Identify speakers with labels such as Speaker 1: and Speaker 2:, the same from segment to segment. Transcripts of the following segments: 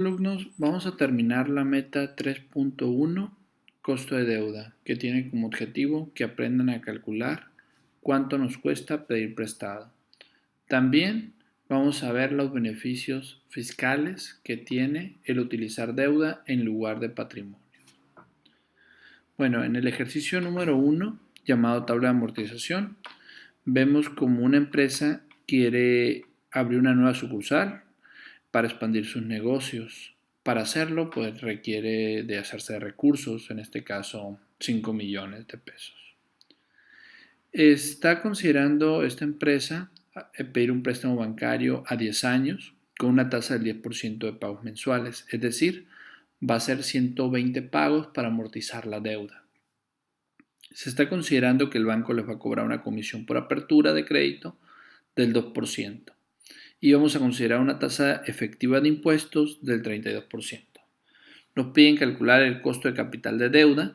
Speaker 1: Alumnos, vamos a terminar la meta 3.1, costo de deuda, que tiene como objetivo que aprendan a calcular cuánto nos cuesta pedir prestado. También vamos a ver los beneficios fiscales que tiene el utilizar deuda en lugar de patrimonio. Bueno, en el ejercicio número 1, llamado tabla de amortización, vemos como una empresa quiere abrir una nueva sucursal para expandir sus negocios. Para hacerlo, pues requiere de hacerse de recursos, en este caso 5 millones de pesos. Está considerando esta empresa pedir un préstamo bancario a 10 años con una tasa del 10% de pagos mensuales, es decir, va a ser 120 pagos para amortizar la deuda. Se está considerando que el banco les va a cobrar una comisión por apertura de crédito del 2%. Y vamos a considerar una tasa efectiva de impuestos del 32%. Nos piden calcular el costo de capital de deuda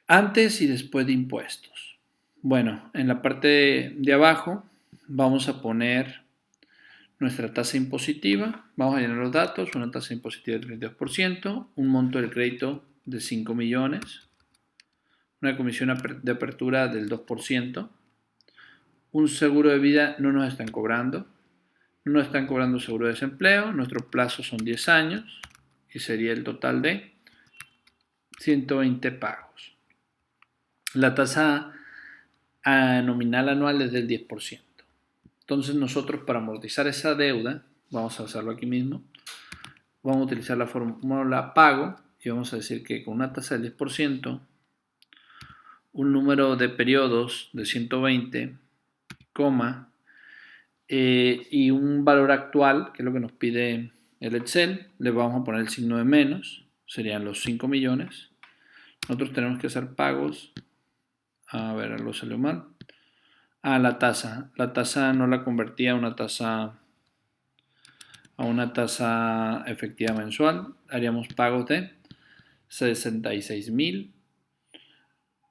Speaker 1: antes y después de impuestos. Bueno, en la parte de abajo vamos a poner nuestra tasa impositiva, vamos a llenar los datos, una tasa impositiva del 32%, un monto del crédito de 5 millones, una comisión de apertura del 2%, un seguro de vida no nos están cobrando, no están cobrando seguro de desempleo, nuestro plazo son 10 años y sería el total de 120 pagos. La tasa nominal anual es del 10%. Entonces nosotros para amortizar esa deuda, vamos a hacerlo aquí mismo, vamos a utilizar la fórmula pago y vamos a decir que con una tasa del 10%, un número de periodos de 120, y un valor actual, que es lo que nos pide el Excel, le vamos a poner el signo de menos, serían los 5 millones. Nosotros tenemos que hacer pagos, a ver, lo salió mal. La tasa no la convertía a una tasa efectiva mensual. Haríamos pagos de 66,000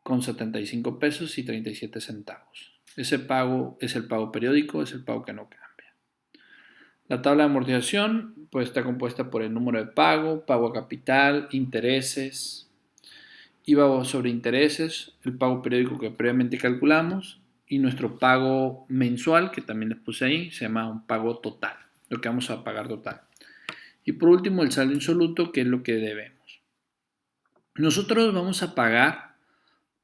Speaker 1: con 75 pesos y 37 centavos. Ese pago es el pago periódico, es el pago que no cambia. La tabla de amortización pues, está compuesta por el número de pago a capital, intereses, IVA sobre intereses, el pago periódico que previamente calculamos y nuestro pago mensual, que también les puse ahí, se llama un pago total, lo que vamos a pagar total. Y por último, el saldo insoluto, que es lo que debemos. Nosotros vamos a pagar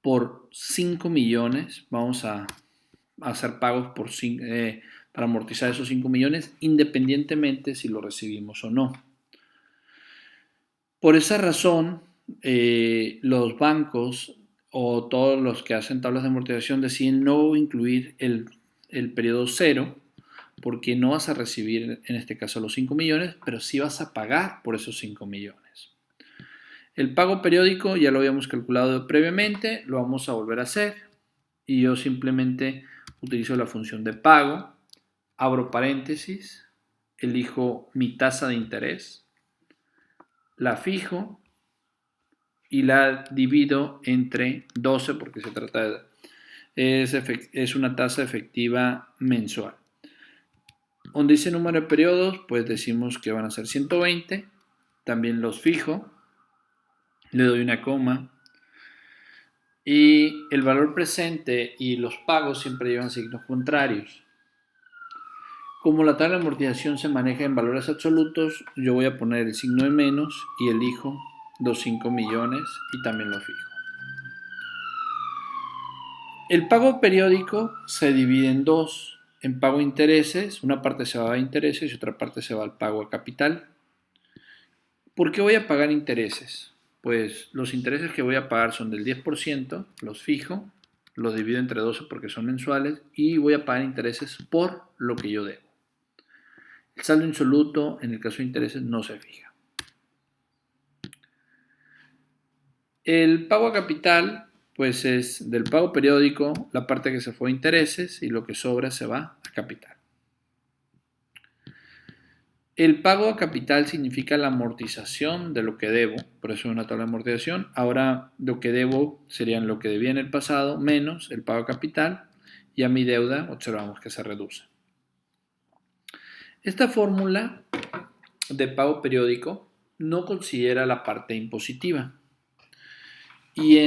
Speaker 1: por 5 millones, vamos a hacer pagos para amortizar esos 5 millones, independientemente si lo recibimos o no. Por esa razón, los bancos o todos los que hacen tablas de amortización deciden no incluir el periodo cero, porque no vas a recibir en este caso los 5 millones, pero sí vas a pagar por esos 5 millones. El pago periódico ya lo habíamos calculado previamente, lo vamos a volver a hacer y yo simplemente utilizo la función de pago, abro paréntesis, elijo mi tasa de interés, la fijo y la divido entre 12 porque se trata es una tasa efectiva mensual. Donde dice número de periodos, pues decimos que van a ser 120, también los fijo, le doy una coma, y el valor presente y los pagos siempre llevan signos contrarios. Como la tabla de amortización se maneja en valores absolutos, yo voy a poner el signo de menos y elijo los 5 millones y también lo fijo. El pago periódico se divide en dos. En pago de intereses, una parte se va a intereses y otra parte se va al pago a capital. ¿Por qué voy a pagar intereses? Pues los intereses que voy a pagar son del 10%, los fijo, los divido entre 12 porque son mensuales y voy a pagar intereses por lo que yo debo. El saldo insoluto en el caso de intereses no se fija. El pago a capital pues es del pago periódico la parte que se fue a intereses y lo que sobra se va a capital. El pago a capital significa la amortización de lo que debo, por eso es una tabla de amortización. Ahora lo que debo serían lo que debía en el pasado menos el pago a capital y a mi deuda observamos que se reduce. Esta fórmula de pago periódico no considera la parte impositiva. Y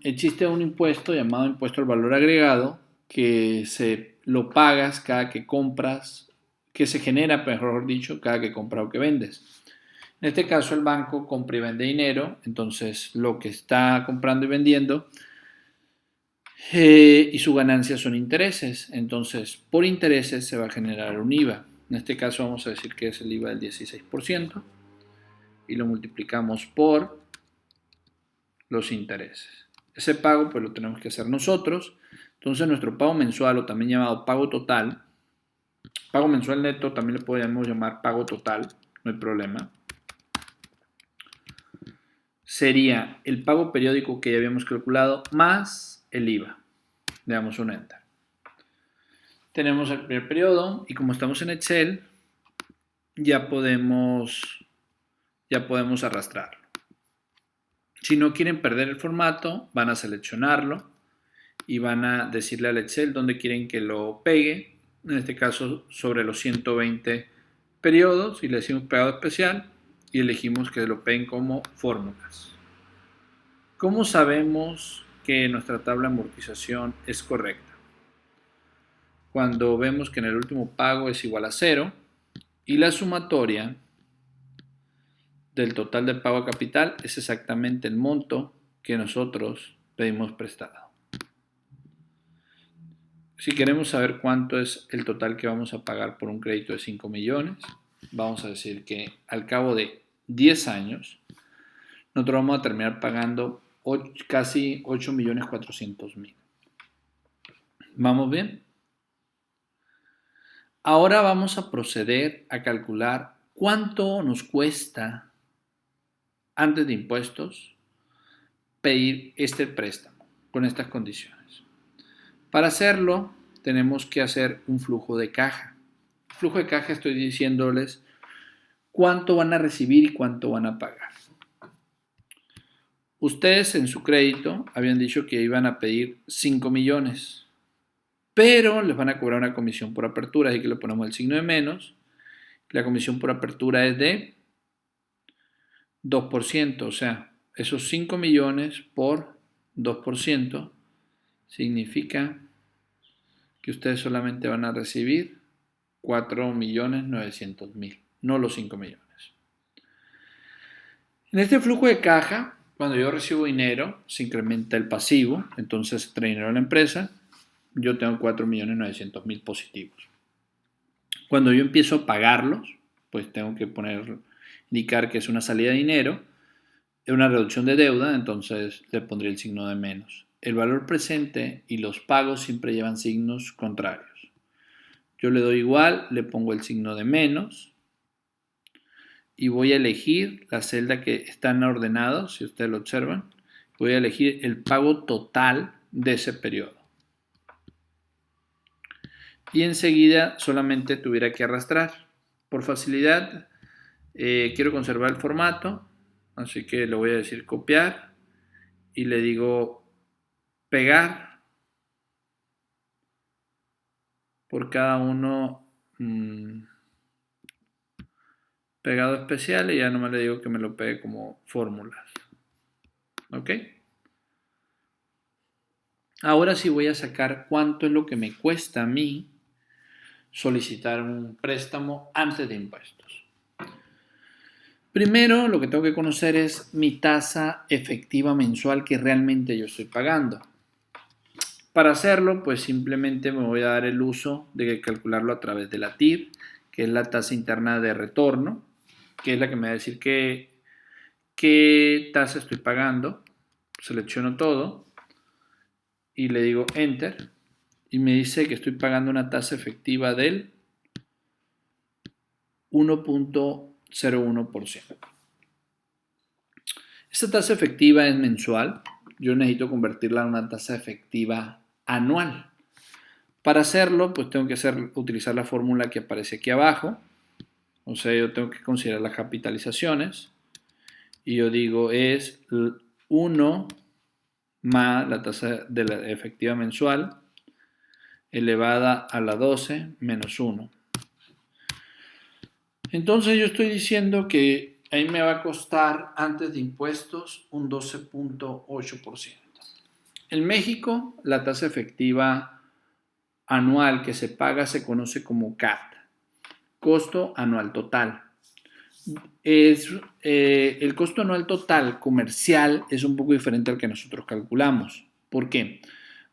Speaker 1: existe un impuesto llamado impuesto al valor agregado que lo pagas cada que compras, que se genera, mejor dicho, cada que compras o que vendes. En este caso el banco compra y vende dinero, entonces lo que está comprando y vendiendo y su ganancia son intereses. Entonces por intereses se va a generar un IVA. En este caso vamos a decir que es el IVA del 16% y lo multiplicamos por los intereses. Ese pago pues lo tenemos que hacer nosotros. Entonces nuestro pago mensual, o también llamado pago total, pago mensual neto también le podemos llamar pago total, no hay problema, sería el pago periódico que ya habíamos calculado más el IVA. Le damos un Enter. Tenemos el primer periodo y como estamos en Excel, ya podemos arrastrarlo. Si no quieren perder el formato, van a seleccionarlo y van a decirle al Excel dónde quieren que lo pegue. En este caso, sobre los 120 periodos, y le decimos pegado especial y elegimos que lo peguen como fórmulas. ¿Cómo sabemos que nuestra tabla de amortización es correcta? Cuando vemos que en el último pago es igual a 0 y la sumatoria del total del pago a capital es exactamente el monto que nosotros pedimos prestado. Si queremos saber cuánto es el total que vamos a pagar por un crédito de 5 millones, vamos a decir que al cabo de 10 años, nosotros vamos a terminar pagando casi 8.400.000. ¿Vamos bien? Ahora vamos a proceder a calcular cuánto nos cuesta antes de impuestos pedir este préstamo con estas condiciones. Para hacerlo tenemos que hacer un flujo de caja. Flujo de caja estoy diciéndoles cuánto van a recibir y cuánto van a pagar. Ustedes en su crédito habían dicho que iban a pedir 5 millones, pero les van a cobrar una comisión por apertura, así que le ponemos el signo de menos. La comisión por apertura es de 2%, o sea, esos 5 millones por 2% significa que ustedes solamente van a recibir 4.900.000, no los 5 millones. En este flujo de caja, cuando yo recibo dinero, se incrementa el pasivo, entonces trae dinero a la empresa, yo tengo 4.900.000 positivos. Cuando yo empiezo a pagarlos, pues tengo que indicar que es una salida de dinero, es una reducción de deuda, entonces le pondré el signo de menos. El valor presente y los pagos siempre llevan signos contrarios. Yo le doy igual, le pongo el signo de menos y voy a elegir la celda que están ordenados, si ustedes lo observan. Voy a elegir el pago total de ese periodo. Y enseguida solamente tuviera que arrastrar. Por facilidad, quiero conservar el formato, así que le voy a decir copiar y le digo pegar por cada uno pegado especial y ya nomás le digo que me lo pegue como fórmulas. ¿Ok? Ahora sí voy a sacar cuánto es lo que me cuesta a mí solicitar un préstamo antes de impuestos. Primero, lo que tengo que conocer es mi tasa efectiva mensual que realmente yo estoy pagando. Para hacerlo, pues simplemente me voy a dar el uso de calcularlo a través de la TIR, que es la tasa interna de retorno, que es la que me va a decir qué tasa estoy pagando. Selecciono todo y le digo Enter y me dice que estoy pagando una tasa efectiva del 1.01%. Esta tasa efectiva es mensual. Yo necesito convertirla en una tasa efectiva anual. Para hacerlo, pues tengo que utilizar la fórmula que aparece aquí abajo. O sea, yo tengo que considerar las capitalizaciones. Y yo digo es 1 más la tasa de la efectiva mensual elevada a la 12 menos 1. Entonces yo estoy diciendo que ahí me va a costar antes de impuestos un 12.8%. En México, la tasa efectiva anual que se paga se conoce como CAT, costo anual total. El costo anual total comercial es un poco diferente al que nosotros calculamos. ¿Por qué?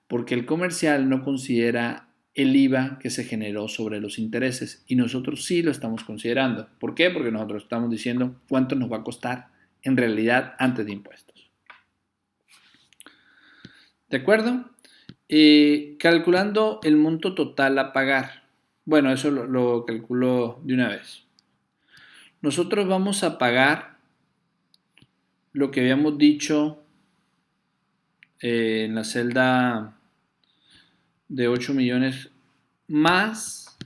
Speaker 1: Porque el comercial no considera el IVA que se generó sobre los intereses y nosotros sí lo estamos considerando. ¿Por qué? Porque nosotros estamos diciendo cuánto nos va a costar en realidad antes de impuestos. ¿De acuerdo? Calculando el monto total a pagar. Bueno, eso lo calculo de una vez. Nosotros vamos a pagar lo que habíamos dicho en la celda de 8 millones más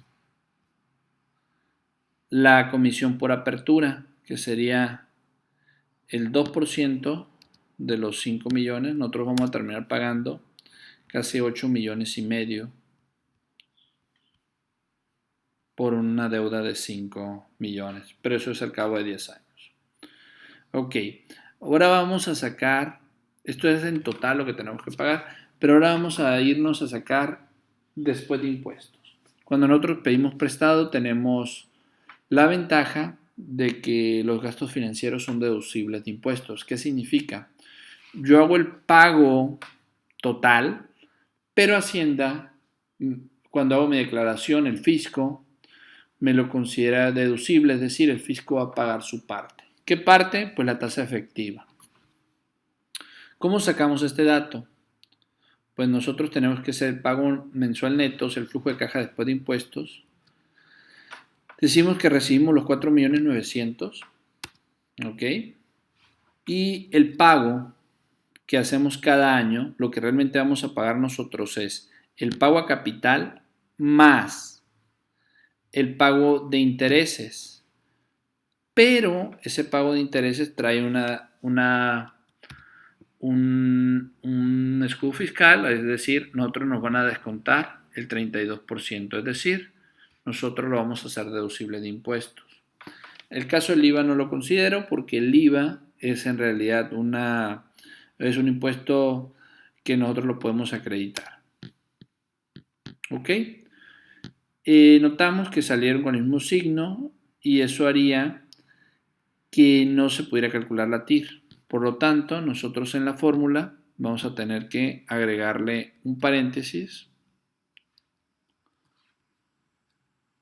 Speaker 1: la comisión por apertura, que sería el 2% de los 5 millones. Nosotros vamos a terminar pagando casi 8 millones y medio por una deuda de 5 millones, pero eso es al cabo de 10 años. Ok, ahora vamos a sacar, esto es en total lo que tenemos que pagar, pero ahora vamos a irnos a sacar después de impuestos. Cuando nosotros pedimos prestado tenemos la ventaja de que los gastos financieros son deducibles de impuestos. ¿Qué significa? Yo hago el pago total, pero Hacienda, cuando hago mi declaración, el fisco me lo considera deducible, es decir, el fisco va a pagar su parte. ¿Qué parte? Pues la tasa efectiva. ¿Cómo sacamos este dato? Pues nosotros tenemos que hacer el pago mensual neto, el flujo de caja después de impuestos. Decimos que recibimos los 4.900.000, ¿ok? Y el pago que hacemos cada año, lo que realmente vamos a pagar nosotros es el pago a capital más el pago de intereses. Pero ese pago de intereses trae un escudo fiscal, es decir, nosotros nos van a descontar el 32%, es decir, nosotros lo vamos a hacer deducible de impuestos. El caso del IVA no lo considero porque el IVA es en realidad es un impuesto que nosotros lo podemos acreditar. ¿Ok? Notamos que salieron con el mismo signo y eso haría que no se pudiera calcular la TIR. Por lo tanto, nosotros en la fórmula vamos a tener que agregarle un paréntesis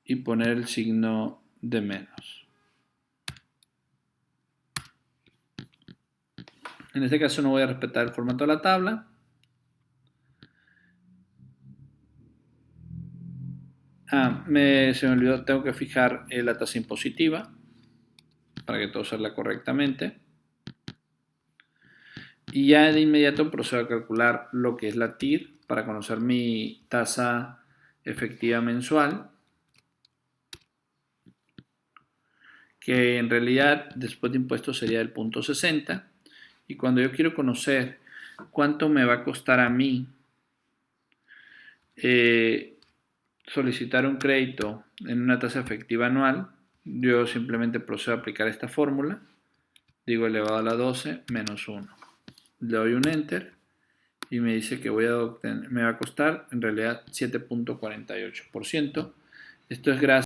Speaker 1: y poner el signo de menos. En este caso no voy a respetar el formato de la tabla. Se me olvidó, tengo que fijar la tasa impositiva para que todo salga correctamente. Y ya de inmediato procedo a calcular lo que es la TIR para conocer mi tasa efectiva mensual, que en realidad después de impuestos sería el 0.60. Y cuando yo quiero conocer cuánto me va a costar a mí solicitar un crédito en una tasa efectiva anual, yo simplemente procedo a aplicar esta fórmula, digo elevado a la 12 menos 1. Le doy un enter y me dice que me va a costar en realidad 7.48%. Esto es gracias